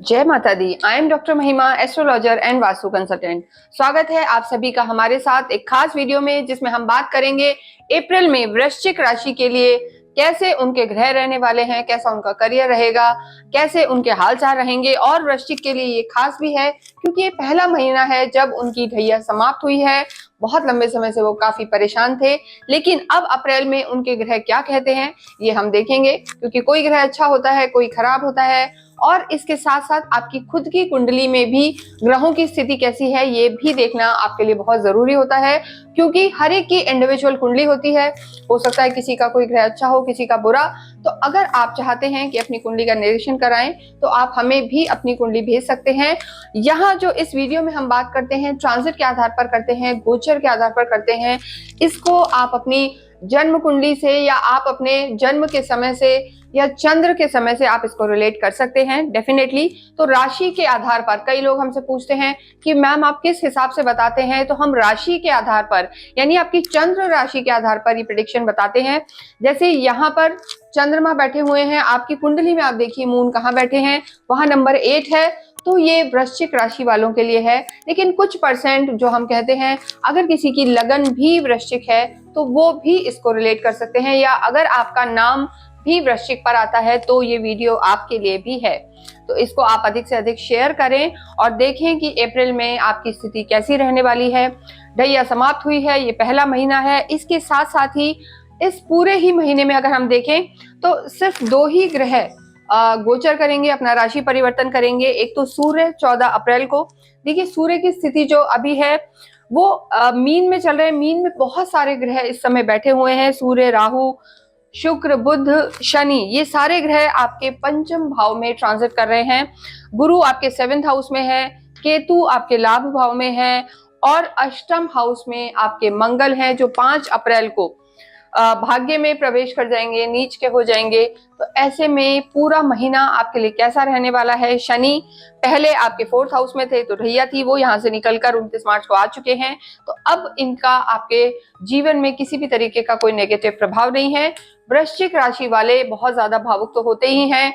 जय माता दी। I am doctor महिमा, एस्ट्रोलॉजर एंड वास्तु कंसल्टेंट। स्वागत है आप सभी का हमारे साथ एक खास वीडियो में, जिसमें हम बात करेंगे अप्रैल में वृश्चिक राशि के लिए कैसे उनके ग्रह रहने वाले हैं, कैसा उनका करियर रहेगा, कैसे उनके हालचाल रहेंगे। और वृश्चिक के लिए ये खास भी है क्योंकि ये पहला महीना है जब उनकी ढैया समाप्त हुई है। बहुत लंबे समय से वो काफी परेशान थे, लेकिन अब अप्रैल में उनके ग्रह क्या कहते हैं ये हम देखेंगे, क्योंकि कोई ग्रह अच्छा होता है, कोई खराब होता है। और इसके साथ साथ आपकी खुद की कुंडली में भी ग्रहों की स्थिति कैसी है ये भी देखना आपके लिए बहुत जरूरी होता है, क्योंकि हर एक की इंडिविजुअल कुंडली होती है। हो सकता है किसी का कोई ग्रह अच्छा हो, किसी का बुरा। तो अगर आप चाहते हैं कि अपनी कुंडली का निरीक्षण कराएं तो आप हमें भी अपनी कुंडली भेज सकते हैं। यहाँ जो इस वीडियो में हम बात करते हैं ट्रांजिट के आधार पर करते हैं, गोचर के आधार पर करते हैं। इसको आप अपनी जन्म कुंडली से या आप अपने जन्म के समय से या चंद्र के समय से आप इसको रिलेट कर सकते हैं डेफिनेटली। तो राशि के आधार पर कई लोग हमसे पूछते हैं कि मैम आप किस हिसाब से बताते हैं, तो हम राशि के आधार पर यानी आपकी चंद्र राशि के आधार पर ये प्रेडिक्शन बताते हैं। जैसे यहाँ पर चंद्रमा बैठे हुए हैं, आपकी कुंडली में आप देखिए मून कहाँ बैठे हैं, वहां नंबर 8 है। तो ये वृश्चिक राशि वालों के लिए है। लेकिन कुछ परसेंट जो हम कहते हैं, अगर किसी की लगन भी वृश्चिक है तो वो भी इसको रिलेट कर सकते हैं, या अगर आपका नाम भी वृश्चिक पर आता है तो ये वीडियो आपके लिए भी है। तो इसको आप अधिक से अधिक शेयर करें और देखें कि अप्रैल में आपकी स्थिति कैसी रहने वाली है। ढैया समाप्त हुई है, ये पहला महीना है। इसके साथ साथ ही इस पूरे ही महीने में अगर हम देखें तो सिर्फ 2 ही ग्रह गोचर करेंगे, अपना राशि परिवर्तन करेंगे। एक तो सूर्य 14 अप्रैल को। देखिए सूर्य की स्थिति जो अभी है वो मीन में चल रहे हैं। मीन में बहुत सारे ग्रह इस समय बैठे हुए हैं। सूर्य, राहु, शुक्र, बुध, शनि, ये सारे ग्रह आपके पंचम भाव में ट्रांजिट कर रहे हैं। गुरु आपके 7th हाउस में है, केतु आपके लाभ भाव में है, और अष्टम हाउस में आपके मंगल हैं, जो 5 अप्रैल को भाग्य में प्रवेश कर जाएंगे, नीच के हो जाएंगे। तो ऐसे में पूरा महीना आपके लिए कैसा रहने वाला है। शनि पहले आपके 4th हाउस में थे, तो ढैया थी, वो यहाँ से निकलकर 29 मार्च को आ चुके हैं। तो अब इनका आपके जीवन में किसी भी तरीके का कोई नेगेटिव प्रभाव नहीं है। वृश्चिक राशि वाले बहुत ज्यादा भावुक तो होते ही हैं,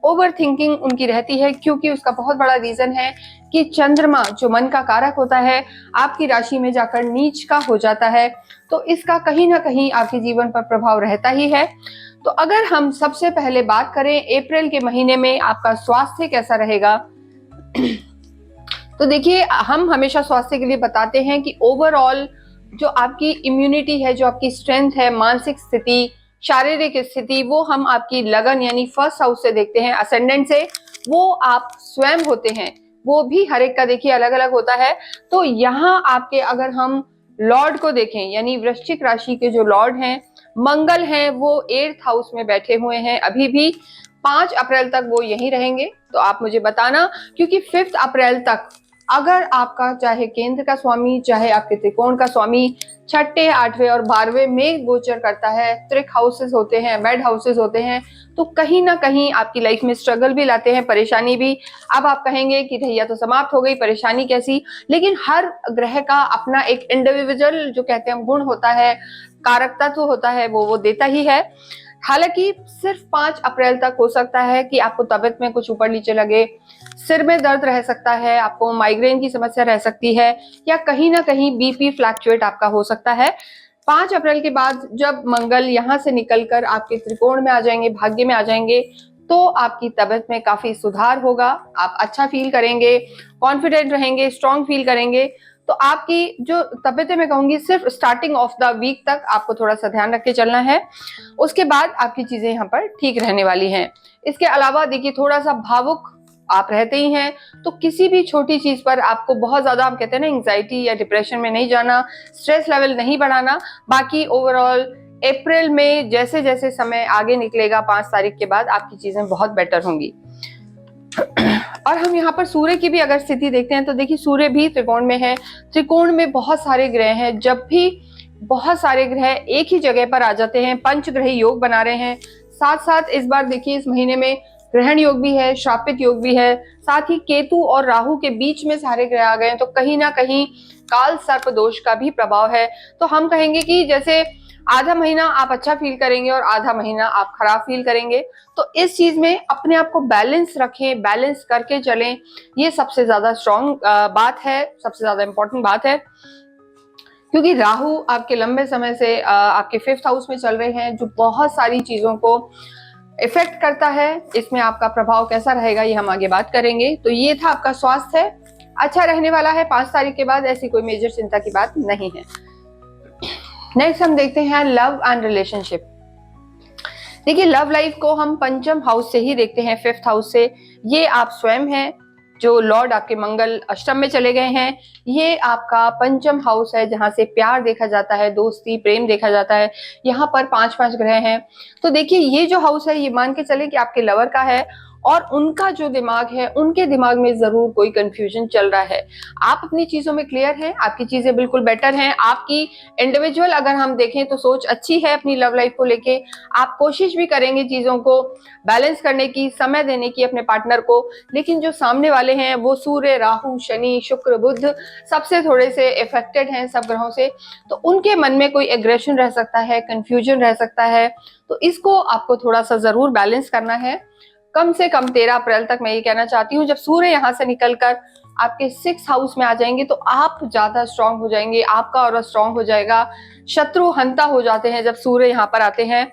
ओवर थिंकिंग उनकी रहती है, क्योंकि उसका बहुत बड़ा रीजन है कि चंद्रमा जो मन का कारक होता है आपकी राशि में जाकर नीच का हो जाता है। तो इसका कहीं ना कहीं आपके जीवन पर प्रभाव रहता ही है। तो अगर हम सबसे पहले बात करें अप्रैल के महीने में आपका स्वास्थ्य कैसा रहेगा, तो देखिए हम हमेशा स्वास्थ्य के लिए बताते हैं कि ओवरऑल जो आपकी इम्यूनिटी है, जो आपकी स्ट्रेंथ है, मानसिक स्थिति, शारीरिक स्थिति, वो हम आपकी लगन यानी 1st हाउस से देखते हैं, असेंडेंट से। वो आप स्वयं होते हैं, वो भी हर एक का देखिए अलग अलग होता है। तो यहाँ आपके अगर हम लॉर्ड को देखें, यानी वृश्चिक राशि के जो लॉर्ड हैं मंगल हैं, वो 8th हाउस में बैठे हुए हैं अभी भी। 5 अप्रैल तक वो यहीं रहेंगे। तो आप मुझे बताना, क्योंकि 5 अप्रैल तक अगर आपका चाहे केंद्र का स्वामी, चाहे आपके त्रिकोण का स्वामी 6ठे, 8वें और 12वें में गोचर करता है, त्रिक हाउसेस होते हैं, बेड हाउसेस होते हैं, तो कहीं ना कहीं आपकी लाइफ में स्ट्रगल भी लाते हैं, परेशानी भी। अब आप कहेंगे कि ढैया तो समाप्त हो गई, परेशानी कैसी, लेकिन हर ग्रह का अपना एक इंडिविजुअल जो कहते हैं गुण होता है, कारक तत्व होता है, वो देता ही है। हालांकि सिर्फ 5 अप्रैल तक हो सकता है कि आपको तबीयत में कुछ ऊपर नीचे लगे, सिर में दर्द रह सकता है, आपको माइग्रेन की समस्या रह सकती है, या कहीं ना कहीं बीपी फ्लैक्चुएट आपका हो सकता है। 5 अप्रैल के बाद जब मंगल यहाँ से निकलकर आपके त्रिकोण में आ जाएंगे, भाग्य में आ जाएंगे, तो आपकी तबीयत में काफी सुधार होगा। आप अच्छा फील करेंगे, कॉन्फिडेंट रहेंगे, स्ट्रॉन्ग फील करेंगे। तो आपकी जो तबीयत है, मैं कहूंगी सिर्फ स्टार्टिंग ऑफ द वीक तक आपको थोड़ा सा ध्यान रख के चलना है। उसके बाद आपकी चीजें यहाँ पर ठीक रहने वाली हैं। इसके अलावा देखिए थोड़ा सा भावुक आप रहते ही हैं, तो किसी भी छोटी चीज पर आपको बहुत ज्यादा, हम कहते हैं ना, एंजाइटी या डिप्रेशन में नहीं जाना, स्ट्रेस लेवल नहीं बढ़ाना। बाकी ओवरऑल अप्रैल में जैसे जैसे समय आगे निकलेगा 5 तारीख के बाद आपकी चीजें बहुत बेटर होंगी। और हम यहाँ पर सूर्य की भी अगर स्थिति देखते हैं तो देखिए सूर्य भी त्रिकोण में है। त्रिकोण में बहुत सारे ग्रह हैं। जब भी बहुत सारे ग्रह एक ही जगह पर आ जाते हैं, पंचग्रही योग बना रहे हैं। साथ साथ इस बार देखिए इस महीने में ग्रहण योग भी है, श्रापित योग भी है, साथ ही केतु और राहु के बीच में सारे ग्रह आ गए हैं। तो कहीं ना कहीं काल सर्प दोष का भी प्रभाव है। तो हम कहेंगे कि जैसे आधा महीना आप अच्छा फील करेंगे और आधा महीना आप खराब फील करेंगे। तो इस चीज में अपने आप को बैलेंस रखें, बैलेंस करके चलें, ये सबसे ज्यादा स्ट्रॉन्ग बात है, सबसे ज्यादा इंपॉर्टेंट बात है। क्योंकि राहु आपके लंबे समय से आपके 5th हाउस में चल रहे हैं, जो बहुत सारी चीजों को इफेक्ट करता है। इसमें आपका प्रभाव कैसा रहेगा ये हम आगे बात करेंगे। तो ये था आपका स्वास्थ्य, अच्छा रहने वाला है 5 तारीख के बाद, ऐसी कोई मेजर चिंता की बात नहीं है। नेक्स्ट हम देखते हैं लव एंड रिलेशनशिप। देखिए, लव लाइफ को हम पंचम हाउस से ही देखते हैं, 5th हाउस से। ये आप स्वयं हैं, जो लॉर्ड आपके मंगल अष्टम में चले गए हैं। ये आपका पंचम हाउस है, जहां से प्यार देखा जाता है, दोस्ती, प्रेम देखा जाता है। यहाँ पर 5-5 ग्रह हैं। तो देखिए, ये जो हाउस है, ये मान के चले कि आपके लवर का है, और उनका जो दिमाग है, उनके दिमाग में जरूर कोई कंफ्यूजन चल रहा है। आप अपनी चीजों में क्लियर हैं, आपकी चीजें बिल्कुल बेटर हैं। आपकी इंडिविजुअल अगर हम देखें तो सोच अच्छी है अपनी लव लाइफ को लेके। आप कोशिश भी करेंगे चीजों को बैलेंस करने की, समय देने की अपने पार्टनर को। लेकिन जो सामने वाले हैं वो सूर्य, राहु, शनि, शुक्र, बुध सबसे थोड़े से इफेक्टेड हैं, सब ग्रहों से। तो उनके मन में कोई एग्रेशन रह सकता है, कंफ्यूजन रह सकता है। तो इसको आपको थोड़ा सा जरूर बैलेंस करना है। कम से कम 13 अप्रैल तक मैं ये कहना चाहती हूँ। जब सूर्य यहाँ से निकलकर आपके 6th हाउस में आ जाएंगे तो आप ज्यादा स्ट्रांग हो जाएंगे, आपका ऑरा स्ट्रांग हो जाएगा। शत्रु हंता हो जाते हैं जब सूर्य यहाँ पर आते हैं,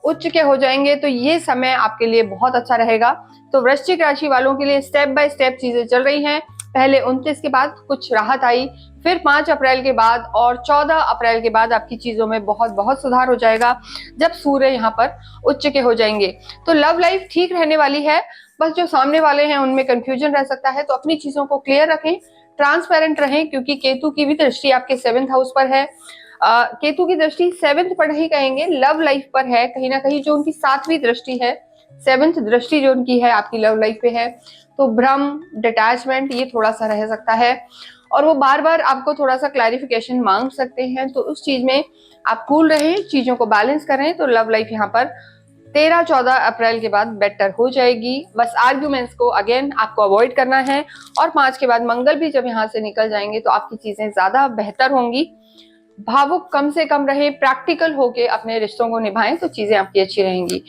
उच्च के हो जाएंगे। तो ये समय आपके लिए बहुत अच्छा रहेगा। तो वृश्चिक राशि वालों के लिए स्टेप बाय स्टेप चीजें चल रही हैं। पहले 29 के बाद कुछ राहत आई, फिर 5 अप्रैल के बाद और 14 अप्रैल के बाद आपकी चीजों में बहुत बहुत सुधार हो जाएगा, जब सूर्य यहाँ पर उच्च के हो जाएंगे। तो लव लाइफ ठीक रहने वाली है। बस जो सामने वाले हैं उनमें कंफ्यूजन रह सकता है, तो अपनी चीजों को क्लियर रखें, ट्रांसपेरेंट रहें। क्योंकि केतु की भी दृष्टि आपके 7th हाउस पर है। केतु की दृष्टि 7th पर नहीं कहेंगे, लव लाइफ पर है कहीं ना कहीं। जो उनकी 7वीं दृष्टि है, 7th दृष्टि जो उनकी है आपकी लव लाइफ पे है। तो भ्रम, डिटैचमेंट ये थोड़ा सा रह सकता है, और वो बार बार आपको थोड़ा सा क्लैरिफिकेशन मांग सकते हैं। तो उस चीज में आप कूल रहें, चीजों को बैलेंस करें। तो लव लाइफ यहाँ पर 13-14 अप्रैल के बाद बेटर हो जाएगी। बस आर्ग्यूमेंट्स को अगेन आपको अवॉइड करना है। और 5 के बाद मंगल भी जब यहाँ से निकल जाएंगे तो आपकी चीजें ज्यादा बेहतर होंगी। भावुक कम से कम रहे, प्रैक्टिकल होके अपने रिश्तों को निभाएं, तो चीजें आपकी अच्छी रहेंगी।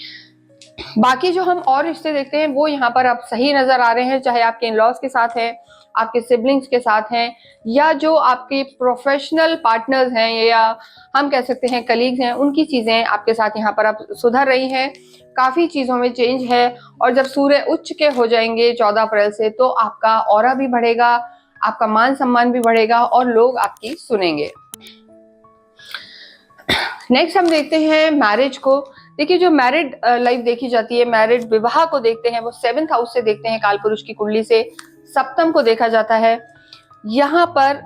बाकी जो हम और रिश्ते देखते हैं वो यहाँ पर आप सही नजर आ रहे हैं, चाहे आपके इन-लॉज के साथ है, आपके सिबलिंग्स के साथ हैं, या जो आपके प्रोफेशनल पार्टनर्स हैं, या हम कह सकते हैं कलीग्स हैं, उनकी चीजें आपके साथ यहाँ पर आप सुधर रही हैं। काफी चीजों में चेंज है। और जब सूर्य उच्च के हो जाएंगे 14 अप्रैल से, तो आपका ऑरा भी बढ़ेगा, आपका मान सम्मान भी बढ़ेगा और लोग आपकी सुनेंगे। नेक्स्ट हम देखते हैं मैरिज को। देखिए, जो मैरिड लाइफ देखी जाती है, मैरिड विवाह को देखते हैं, वो 7th हाउस से देखते हैं, कालपुरुष की कुंडली से सप्तम को देखा जाता है। यहाँ पर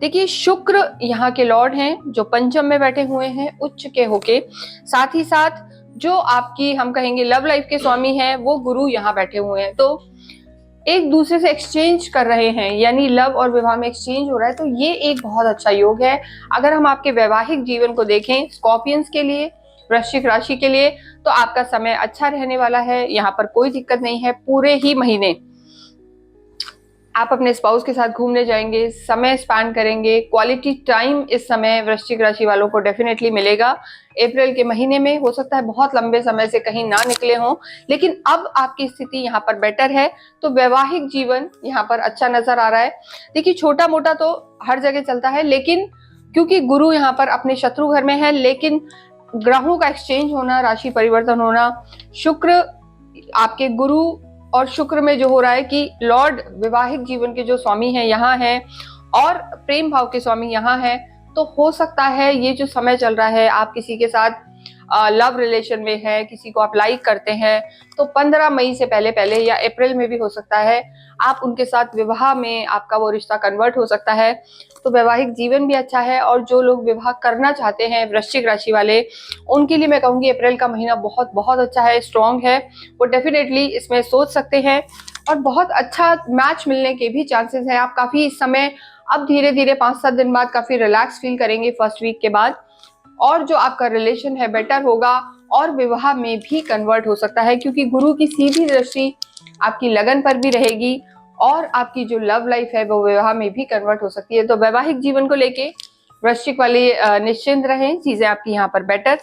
देखिए, शुक्र यहाँ के लॉर्ड हैं, जो पंचम में बैठे हुए हैं उच्च के होके। साथ ही साथ जो आपकी हम कहेंगे लव लाइफ के स्वामी हैं, वो गुरु यहाँ बैठे हुए हैं। तो एक दूसरे से एक्सचेंज कर रहे हैं, यानी लव और विवाह में एक्सचेंज हो रहा है। तो ये एक बहुत अच्छा योग है। अगर हम आपके वैवाहिक जीवन को देखें, स्कॉर्पियंस के लिए, वृश्चिक राशि के लिए, तो आपका समय अच्छा रहने वाला है। यहाँ पर कोई दिक्कत नहीं है। पूरे ही महीने आप अपने स्पाउस के साथ घूमने जाएंगे, समय स्पेंड करेंगे, क्वालिटी टाइम इस समय वृश्चिक राशि वालों को डेफिनेटली मिलेगा। अप्रैल के महीने में हो सकता है बहुत लंबे समय से कहीं ना निकले हों, लेकिन अब आपकी स्थिति यहाँ पर बेटर है। तो वैवाहिक जीवन यहाँ पर अच्छा नजर आ रहा है। देखिए, छोटा मोटा तो हर जगह चलता है, लेकिन क्योंकि गुरु यहाँ पर अपने शत्रु घर में है, लेकिन ग्रहों का एक्सचेंज होना, राशि परिवर्तन होना, शुक्र आपके गुरु और शुक्र में जो हो रहा है कि लॉर्ड वैवाहिक जीवन के जो स्वामी हैं यहाँ हैं, और प्रेम भाव के स्वामी यहाँ हैं। तो हो सकता है ये जो समय चल रहा है, आप किसी के साथ लव रिलेशन में है, किसी को आप लाइक करते हैं, तो 15 मई से पहले पहले या अप्रैल में भी हो सकता है आप उनके साथ विवाह में आपका वो रिश्ता कन्वर्ट हो सकता है। तो वैवाहिक जीवन भी अच्छा है। और जो लोग विवाह करना चाहते हैं वृश्चिक राशि वाले, उनके लिए मैं कहूँगी अप्रैल का महीना बहुत बहुत अच्छा है, स्ट्रॉन्ग है। वो डेफिनेटली इसमें सोच सकते हैं, और बहुत अच्छा मैच मिलने के भी चांसेस हैं। आप काफी इस समय अब धीरे धीरे 5-7 दिन बाद काफी रिलैक्स फील करेंगे फर्स्ट वीक के बाद, और जो आपका रिलेशन है बेटर होगा, और विवाह में भी कन्वर्ट हो सकता है, क्योंकि गुरु की सीधी दृष्टि आपकी लगन पर भी रहेगी, और आपकी जो लव लाइफ है वो विवाह में भी कन्वर्ट हो सकती है। तो वैवाहिक जीवन को लेके वृश्चिक वाले निश्चिंत रहें, चीजें आपकी यहाँ पर बेटर।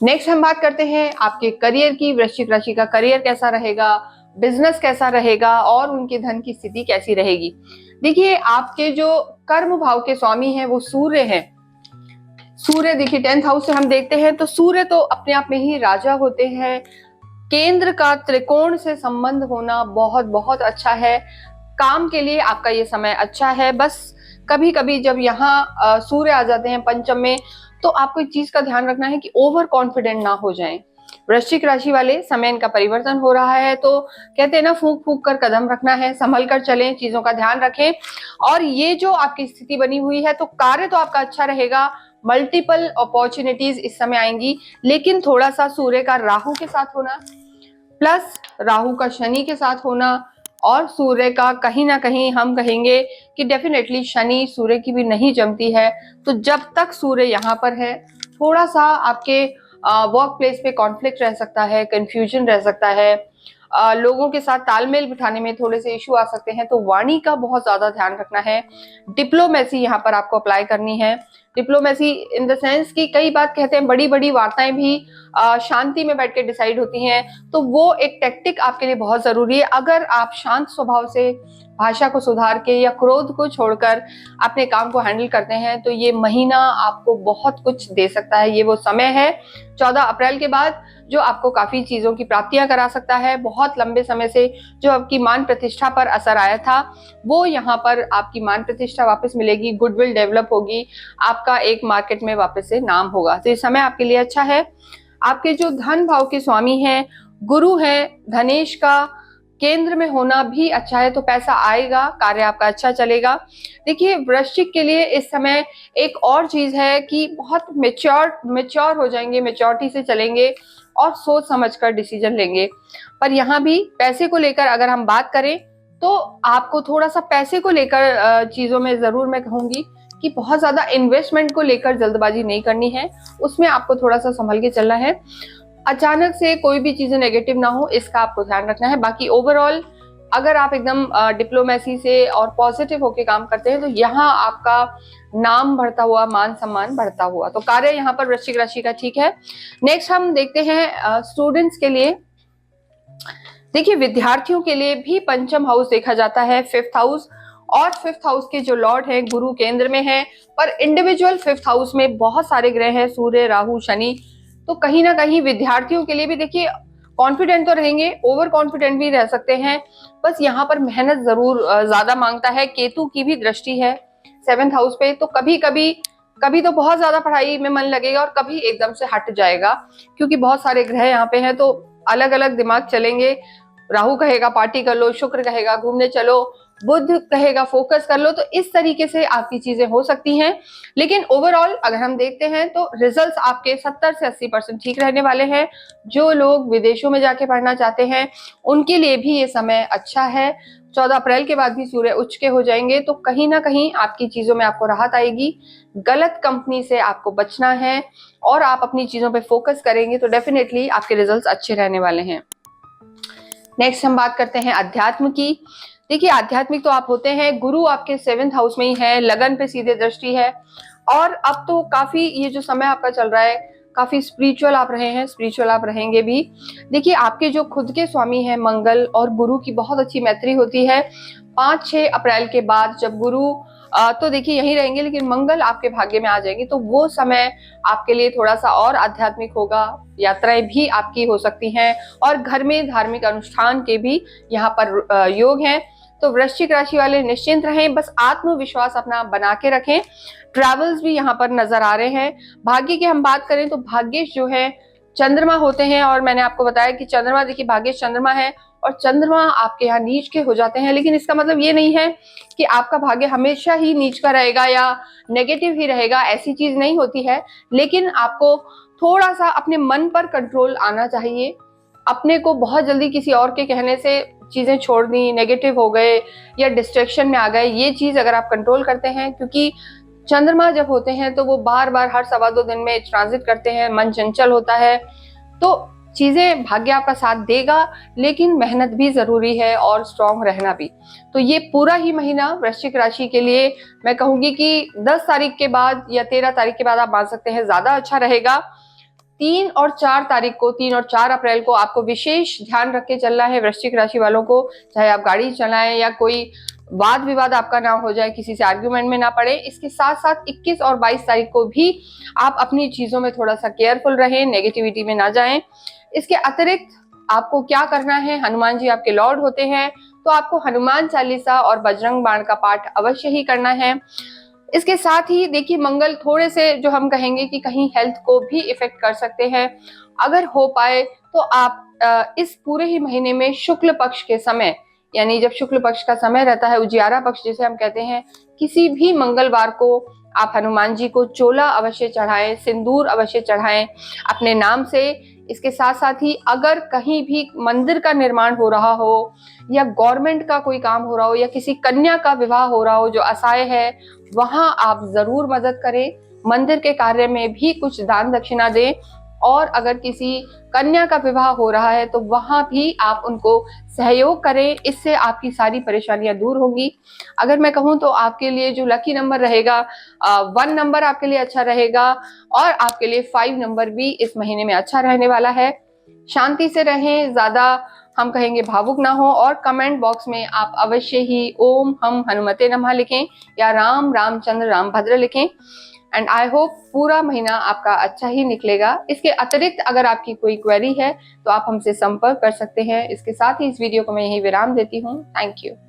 नेक्स्ट हम बात करते हैं आपके करियर की। वृश्चिक राशि का करियर कैसा रहेगा, बिजनेस कैसा रहेगा और उनके धन की स्थिति कैसी रहेगी। देखिए, आपके जो कर्म भाव के स्वामी हैं वो सूर्य हैं। सूर्य देखिए 10th हाउस से हम देखते हैं तो सूर्य तो अपने आप में ही राजा होते हैं। केंद्र का त्रिकोण से संबंध होना बहुत बहुत अच्छा है। काम के लिए आपका ये समय अच्छा है। बस कभी कभी जब यहाँ सूर्य आ जाते हैं पंचम में, तो आपको एक चीज का ध्यान रखना है कि ओवर कॉन्फिडेंट ना हो जाएं। वृश्चिक राशि वाले, समय इनका परिवर्तन हो रहा है, तो कहते हैं ना, फूंक फूंक कर कदम रखना है, संभल कर चलें, चीजों का ध्यान रखें। और ये जो आपकी स्थिति बनी हुई है, तो कार्य तो आपका अच्छा रहेगा, मल्टीपल अपॉर्चुनिटीज इस समय आएंगी, लेकिन थोड़ा सा सूर्य का राहु के साथ होना, प्लस राहु का शनि के साथ होना, और सूर्य का कहीं ना कहीं हम कहेंगे कि डेफिनेटली शनि सूर्य की भी नहीं जमती है। तो जब तक सूर्य यहाँ पर है, थोड़ा सा आपके वर्क प्लेस पे कॉन्फ्लिक्ट रह सकता है, कंफ्यूजन रह सकता है, लोगों के साथ तालमेल बिठाने में थोड़े से इशू आ सकते हैं। तो वाणी का बहुत ज्यादा ध्यान रखना है। डिप्लोमेसी यहाँ पर आपको अप्लाई करनी है। डिप्लोमेसी इन द सेंस कि कई बात कहते हैं, बड़ी बड़ी वार्ताएं भी शांति में बैठ के डिसाइड होती हैं, तो वो एक टेक्टिक आपके लिए बहुत जरूरी है। अगर आप शांत स्वभाव से भाषा को सुधार के या क्रोध को छोड़कर अपने काम को हैंडल करते हैं, तो ये महीना आपको बहुत कुछ दे सकता है। ये वो समय है 14 अप्रैल के बाद जो आपको काफी चीजों की प्राप्तियां करा सकता है। बहुत लंबे समय से जो आपकी मान प्रतिष्ठा पर असर आया था, वो यहाँ पर आपकी मान प्रतिष्ठा वापस मिलेगी, गुडविल डेवलप होगी, आपका एक मार्केट में वापस से नाम होगा। तो ये समय आपके लिए अच्छा है। आपके जो धन भाव के स्वामी हैं गुरु हैं, धनेश का केंद्र में होना भी अच्छा है, तो पैसा आएगा, कार्य आपका अच्छा चलेगा। देखिए, वृश्चिक के लिए इस समय एक और चीज है कि बहुत मेच्योर हो जाएंगे, मेच्योरिटी से चलेंगे और सोच समझकर डिसीजन लेंगे। पर यहाँ भी पैसे को लेकर अगर हम बात करें, तो आपको थोड़ा सा पैसे को लेकर चीजों में जरूर मैं कहूंगी कि बहुत ज्यादा इन्वेस्टमेंट को लेकर जल्दबाजी नहीं करनी है, उसमें आपको थोड़ा सा संभल के चलना है। अचानक से कोई भी चीजें नेगेटिव ना हो, इसका आपको ध्यान रखना है। बाकी ओवरऑल अगर आप एकदम डिप्लोमेसी से और पॉजिटिव होके काम करते हैं, तो यहाँ आपका नाम बढ़ता हुआ, मान सम्मान बढ़ता हुआ, तो कार्य यहाँ पर वृश्चिक राशि का ठीक है। नेक्स्ट हम देखते हैं स्टूडेंट्स के लिए। देखिए, विद्यार्थियों के लिए भी पंचम हाउस देखा जाता है, 5th हाउस, और 5th हाउस के जो लॉर्ड हैं गुरु केंद्र में है, पर इंडिविजुअल 5th हाउस में बहुत सारे ग्रह हैं, सूर्य, राहु, शनि। तो कहीं ना कहीं विद्यार्थियों के लिए भी देखिए, कॉन्फिडेंट तो रहेंगे, ओवर कॉन्फिडेंट भी रह सकते हैं, बस यहाँ पर मेहनत जरूर ज्यादा मांगता है। केतु की भी दृष्टि है 7th हाउस पे, तो कभी तो बहुत ज्यादा पढ़ाई में मन लगेगा और कभी एकदम से हट जाएगा, क्योंकि बहुत सारे ग्रह यहाँ पे हैं, तो अलग अलग दिमाग चलेंगे। राहु कहेगा पार्टी कर लो, शुक्र कहेगा घूमने चलो, बुध कहेगा फोकस कर लो, तो इस तरीके से आपकी चीजें हो सकती हैं। लेकिन ओवरऑल अगर हम देखते हैं तो रिजल्ट्स आपके 70 से 80% ठीक रहने वाले हैं। जो लोग विदेशों में जाके पढ़ना चाहते हैं उनके लिए भी ये समय अच्छा है। 14 अप्रैल के बाद भी सूर्य उच्च के हो जाएंगे, तो कहीं ना कहीं आपकी चीजों में आपको राहत आएगी। गलत कंपनी से आपको बचना है और आप अपनी चीजों पे फोकस करेंगे तो डेफिनेटली आपके रिजल्ट्स अच्छे रहने वाले हैं। नेक्स्ट हम बात करते हैं अध्यात्म की। देखिए, आध्यात्मिक तो आप होते हैं, गुरु आपके 7th हाउस में ही है, लगन पे सीधे दृष्टि है, और अब तो काफी ये जो समय आपका चल रहा है, काफी स्पिरिचुअल आप रहे हैं, स्पिरिचुअल आप रहेंगे भी। देखिए, आपके जो खुद के स्वामी हैं मंगल और गुरु की बहुत अच्छी मैत्री होती है। 5-6 अप्रैल के बाद जब गुरु तो देखिए यहीं रहेंगे, लेकिन मंगल आपके भाग्य में आ जाएंगे, तो वो समय आपके लिए थोड़ा सा और आध्यात्मिक होगा। यात्राएं भी आपकी हो सकती हैं और घर में धार्मिक अनुष्ठान के भी यहाँ पर योग हैं। तो वृश्चिक राशि वाले निश्चिंत रहें, बस आत्मविश्वास अपना बना के रखें। ट्रैवल्स भी यहाँ पर नजर आ रहे हैं। भाग्य की हम बात करें तो भाग्येश जो है चंद्रमा होते हैं, और मैंने आपको बताया कि चंद्रमा, देखिए भाग्येश चंद्रमा है और चंद्रमा आपके यहाँ नीच के हो जाते हैं, लेकिन इसका मतलब ये नहीं है कि आपका भाग्य हमेशा ही नीच का रहेगा या नेगेटिव ही रहेगा, ऐसी चीज नहीं होती है। लेकिन आपको थोड़ा सा अपने मन पर कंट्रोल आना चाहिए। अपने को बहुत जल्दी किसी और के कहने से चीजें छोड़ दी, नेगेटिव हो गए या डिस्ट्रैक्शन में आ गए, ये चीज अगर आप कंट्रोल करते हैं, क्योंकि चंद्रमा जब होते हैं तो वो बार बार हर 2.25 दिन में ट्रांजिट करते हैं, मन चंचल होता है, तो चीजें भाग्य आपका साथ देगा, लेकिन मेहनत भी जरूरी है और स्ट्रांग रहना भी। तो ये पूरा ही महीना वृश्चिक राशि के लिए मैं कहूंगी कि 10 तारीख के बाद या 13 तारीख के बाद आप मान सकते हैं ज्यादा अच्छा रहेगा। 3 और 4 तारीख को, 3 और 4 अप्रैल को आपको विशेष ध्यान रख के चलना है वृश्चिक राशि वालों को। चाहे आप गाड़ी चलाएं या कोई वाद विवाद आपका ना हो जाए, किसी से आर्ग्यूमेंट में ना पड़े। इसके साथ साथ 21 और 22 तारीख को भी आप अपनी चीजों में थोड़ा सा केयरफुल रहें, नेगेटिविटी में ना जाएं। इसके अतिरिक्त आपको क्या करना है, हनुमान जी आपके लॉर्ड होते हैं, तो आपको हनुमान चालीसा और बजरंग बाण का पाठ अवश्य ही करना है। इसके साथ ही देखिए, मंगल थोड़े से जो हम कहेंगे कि कहीं हेल्थ को भी इफेक्ट कर सकते हैं। अगर हो पाए तो आप इस पूरे ही महीने में शुक्ल पक्ष के समय, यानी जब शुक्ल पक्ष का समय रहता है, उजियारा पक्ष जिसे हम कहते हैं, किसी भी मंगलवार को आप हनुमान जी को चोला अवश्य चढ़ाएं, सिंदूर अवश्य चढ़ाएं अपने नाम से। इसके साथ साथ ही अगर कहीं भी मंदिर का निर्माण हो रहा हो या गवर्नमेंट का कोई काम हो रहा हो या किसी कन्या का विवाह हो रहा हो जो असहाय है, वहां आप जरूर मदद करें। मंदिर के कार्य में भी कुछ दान दक्षिणा दें। और अगर किसी कन्या का विवाह हो रहा है तो वहां भी आप उनको सहयोग करें, इससे आपकी सारी परेशानियां दूर होंगी। अगर मैं कहूं तो आपके लिए जो लकी नंबर रहेगा, 1 नंबर आपके लिए अच्छा रहेगा और आपके लिए 5 नंबर भी इस महीने में अच्छा रहने वाला है। शांति से रहें, ज्यादा हम कहेंगे भावुक ना हो, और कमेंट बॉक्स में आप अवश्य ही ओम हम हनुमते नमः लिखें या राम रामचंद्र रामभद्र लिखें। एंड आई होप पूरा महीना आपका अच्छा ही निकलेगा। इसके अतिरिक्त अगर आपकी कोई क्वेरी है तो आप हमसे संपर्क कर सकते हैं। इसके साथ ही इस वीडियो को मैं यही विराम देती हूँ। Thank you.